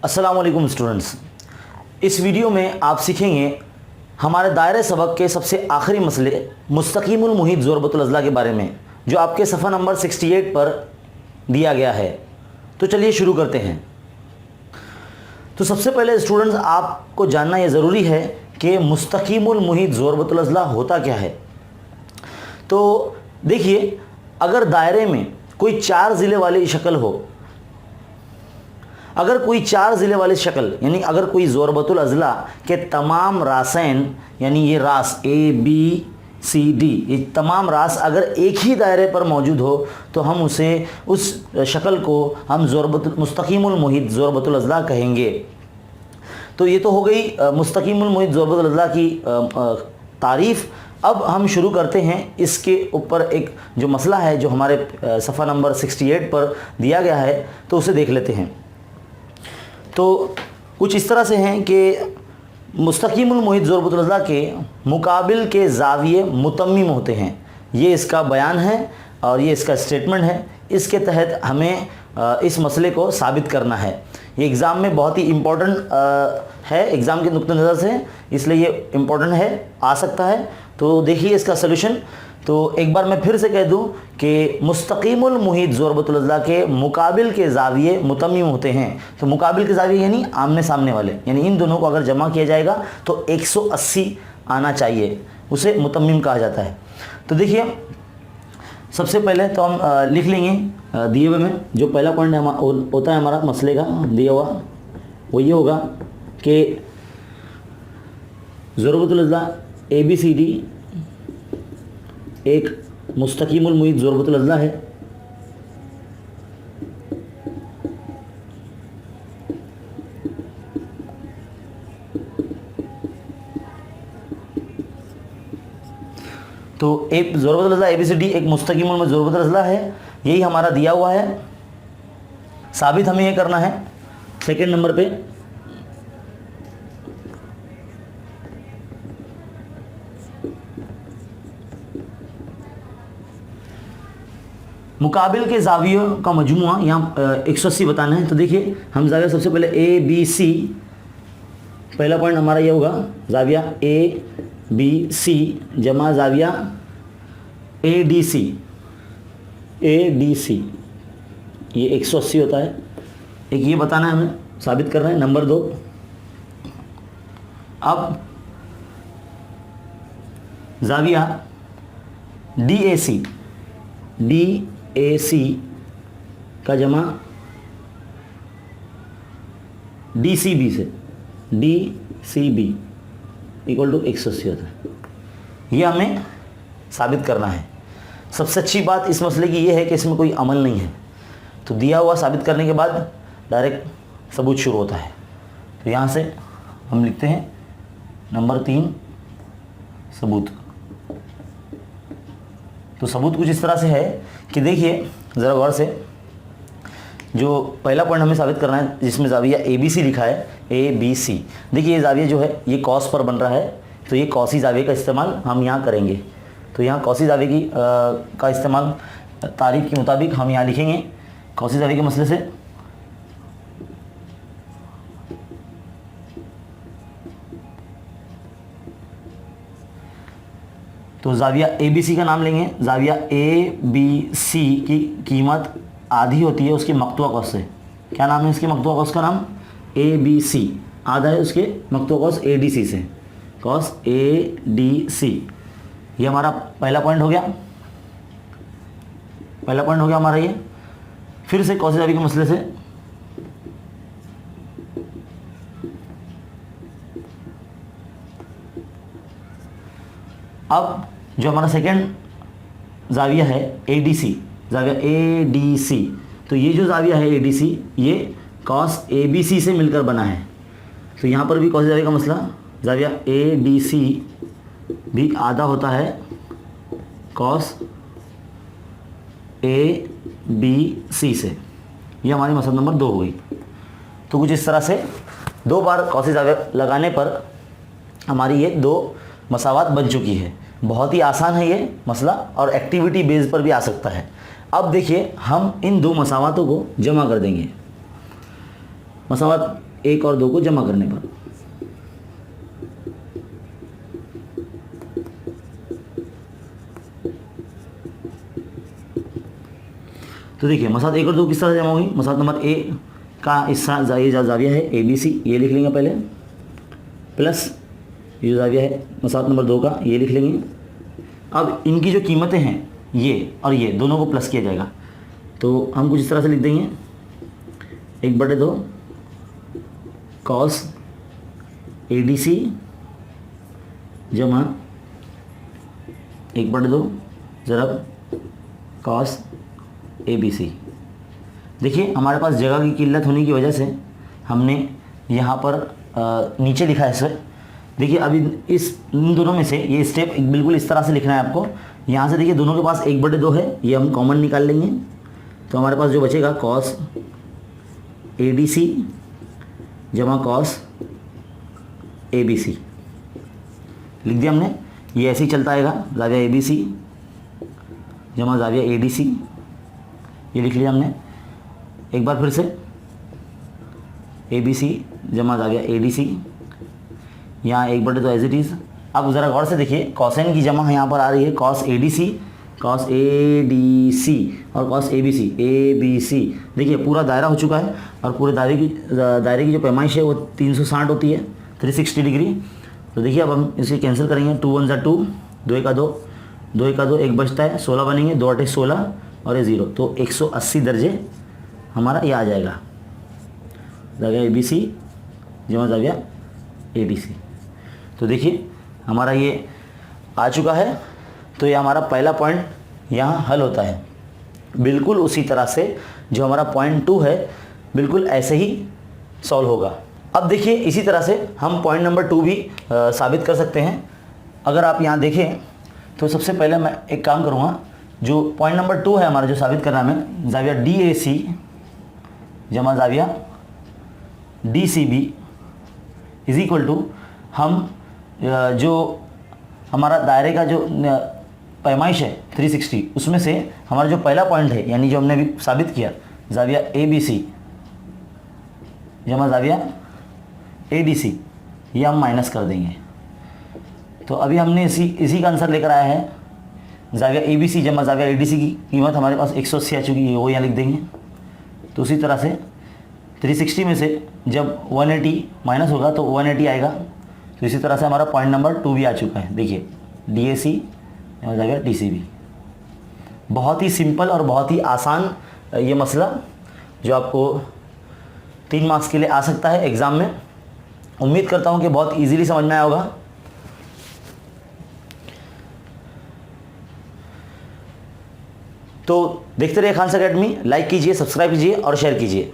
अस्सलाम वालेकुम स्टूडेंट्स। इस वीडियो में आप सीखेंगे हमारे दायरे सबक के सबसे आखिरी मसले मुस्तकीमुल मुहीत ज़ुरबतुल अज़ला के बारे में, जो आपके सफ़ा नंबर 68 पर दिया गया है। तो चलिए शुरू करते हैं। तो सबसे पहले स्टूडेंट्स, आपको जानना यह ज़रूरी है कि मुस्तकीमुल मुहीत ज़ुरबतुल अज़ला होता क्या है। तो देखिए, अगर दायरे में कोई 4 ज़िले वाली शक्ल हो, अगर कोई 4 ज़िले वाली शक्ल यानी अगर कोई ज़ुरबतुल अज़ला के तमाम रासैन यानी ये रास ABCD, ये तमाम रास अगर एक ही दायरे पर मौजूद हो तो हम उस शक्ल को हम मुस्तकीमुल मुहीत ज़ुरबतुल अज़ला कहेंगे। तो ये तो हो गई मुस्तकीमुल मुहीत ज़ुरबतुल अज़ला की तारीफ़। अब हम शुरू करते हैं इसके ऊपर एक जो मसला है जो हमारे सफ़ा नंबर 68 पर दिया गया है, तो उसे देख लेते हैं। तो कुछ इस तरह से हैं कि मुस्तकीमुल मुहीत ज़ुरबतुल अज़ला के मुकाबिल के ज़ाविये मुतम्मिम होते हैं। ये इसका बयान है और ये इसका स्टेटमेंट है। इसके तहत हमें इस मसले को साबित करना है। ये एग्ज़ाम में बहुत ही इम्पोर्टेंट है, एग्ज़ाम के नुक्ते नज़र से, इसलिए ये इम्पोर्टेंट है, आ सकता है। तो देखिए इसका सलूशन। तो एक बार मैं फिर से कह दूं कि मुस्तकीमुल मुहीत ज़ुरबतुल अज़ला के मुकाबिल के ज़ाविये मुतम्मिम होते हैं। तो मुकाबिल के ज़ाविये यानी आमने सामने वाले, यानी इन दोनों को अगर जमा किया जाएगा तो 180 आना चाहिए, उसे मुतम्मिम कहा जाता है। तो देखिए, सबसे पहले तो हम लिख लेंगे दिए हुए में जो पहला पॉइंट होता है हमारा मसले का दिया हुआ, वो ये होगा कि ज़ुरबतुल अज़ला ABCD एक मुस्तकीमुल मुहीत ज़ुरबतुल अज़ला है। तो एक ज़ुरबतुल अज़ला ABCD एक मुस्तकीमुल मुहीत ज़ुरबतुल अज़ला है, यही हमारा दिया हुआ है। साबित हमें ये करना है सेकंड नंबर पे। मुकाबिल के ज़ावियों का मजमुआ यहाँ 180 बताना है। तो देखिए, हम ज़ाविया सबसे पहले ABC, पहला पॉइंट हमारा ये होगा ज़ाविया ABC जमा ज़ाविया ADC, ये 180 होता है। एक ये बताना है, हमें साबित करना है। नंबर 2, अब ज़ाविया DAC का जमा DCB से, DCB इक्वल टू 180 होता है। ये हमें साबित करना है। सबसे अच्छी बात इस मसले की ये है कि इसमें कोई अमल नहीं है। तो दिया हुआ साबित करने के बाद डायरेक्ट सबूत शुरू होता है। तो यहाँ से हम लिखते हैं नंबर 3 सबूत। तो सबूत कुछ इस तरह से है कि देखिए ज़रा गौर से, जो पहला पॉइंट हमें साबित करना है जिसमें ज़ाविया ABC लिखा है, ABC, देखिए ये ज़ाविया जो है ये कॉस पर बन रहा है। तो ये कॉसी ज़ाविये का इस्तेमाल हम यहाँ करेंगे। तो यहाँ कॉसी ज़ाविये की का इस्तेमाल तारीफ़ के मुताबिक हम यहाँ लिखेंगे कॉसी ज़ाविये के मसले से। तो ज़ाविया ABC का नाम लेंगे। ज़ाविया ABC की कीमत आधी होती है उसके मक़तूआ कौस से। क्या नाम है इसके मक़तूआ कौस का नाम? ABC। आधा है उसके मक़तूआ कौस ADC से, कौस ADC। ये हमारा पहला पॉइंट हो गया। पहला पॉइंट हो गया हमारा ये। फिर से कौसी ज़ाविये के मसले से अब जो हमारा सेकंड ज़ाविया है ADC, ज़ाविया ADC, तो ये जो ज़ाविया है ADC ये कॉस ABC से मिलकर बना है। तो यहाँ पर भी कौसी ज़ाविये का मसला, ज़ाविया ADC भी आधा होता है कॉस ABC से। ये हमारी मसला नंबर 2 हो गई। तो कुछ इस तरह से 2 बार कौसी ज़ाविया लगाने पर हमारी ये 2 मसावात बन चुकी है। बहुत ही आसान है ये मसला और एक्टिविटी बेस पर भी आ सकता है। अब देखिए हम इन दो मसावातों को जमा कर देंगे। मसावात 1 और 2 को जमा करने पर। तो देखिए मसात 1 और 2 किस तरह जमा होगी। मसात नंबर ए का हिस्सा ये जाविया है ABC, ये लिख लेंगे पहले, प्लस ये जो जाविया है मसात नंबर 2 का, ये लिख लेंगे। अब इनकी जो कीमतें हैं ये और ये दोनों को प्लस किया जाएगा, तो हम कुछ इस तरह से लिख देंगे 1/2 cos ADC जमा 1/2 ज़रब cos ABC। देखिए हमारे पास जगह की किल्लत होने की वजह से हमने यहाँ पर नीचे लिखा है इसे। देखिए अभी इन दोनों में से ये स्टेप बिल्कुल इस तरह से लिखना है आपको। यहाँ से देखिए दोनों के पास 1/2 है, ये हम कॉमन निकाल लेंगे, तो हमारे पास जो बचेगा cos ADC जमा cos ABC लिख दिया हमने। ये ऐसे ही चलता आएगा, जाविया ABC जमा जाविया ADC, ये लिख लिया हमने। एक बार फिर से ABC जमा जाविया ADC, यहाँ 1/2 एज इट इज़। अब ज़रा गौर से देखिए कॉसेन की जमा यहाँ पर आ रही है cos ADC और cos ABC। देखिए पूरा दायरा हो चुका है और पूरे दायरे की जो पैमाइश है वो 360 होती है, 360 डिग्री। तो देखिए अब हम इसे कैंसिल करेंगे, 2 1 = 2, 2 1 = 2, 2 1 = 2, एक बचता है, 16 बनेंगे, 2 8 = 16 और ये 0, तो 180 दर्जे हमारा ये आ जाएगा, जाविया ABC जमा जाविया ADC। तो देखिए हमारा ये आ चुका है। तो ये हमारा पहला पॉइंट यहाँ हल होता है, बिल्कुल उसी तरह से जो हमारा पॉइंट 2 है बिल्कुल ऐसे ही सॉल्व होगा। अब देखिए इसी तरह से हम पॉइंट नंबर 2 भी साबित कर सकते हैं। अगर आप यहाँ देखें तो सबसे पहले मैं एक काम करूँगा, जो पॉइंट नंबर 2 है हमारा जो साबित करना है, जाविया DAC जमा जाविया DCB इज इक्वल टू, हम जो हमारा दायरे का जो पैमाइश है 360, उसमें से हमारा जो पहला पॉइंट है यानी जो हमने अभी साबित किया जाविया ABC जमा जाविया ADC, ये हम माइनस कर देंगे। तो अभी हमने इसी का आंसर लेकर आया है, जाविया ABC जमा जाविया ADC की कीमत हमारे पास 180 आ चुकी है, वो यहाँ लिख देंगे। तो उसी तरह से 360 में से जब 180 माइनस होगा तो 180 आएगा। तो इसी तरह से हमारा पॉइंट नंबर 2 भी आ चुका है। देखिए DAC जमा जाविया DCB, बहुत ही सिंपल और बहुत ही आसान ये मसला जो आपको 3 मार्क्स के लिए आ सकता है एग्ज़ाम में। उम्मीद करता हूँ कि बहुत इजीली समझ में आया होगा। तो देखते रहिए खान अकेडमी, लाइक कीजिए, सब्सक्राइब कीजिए और शेयर कीजिए।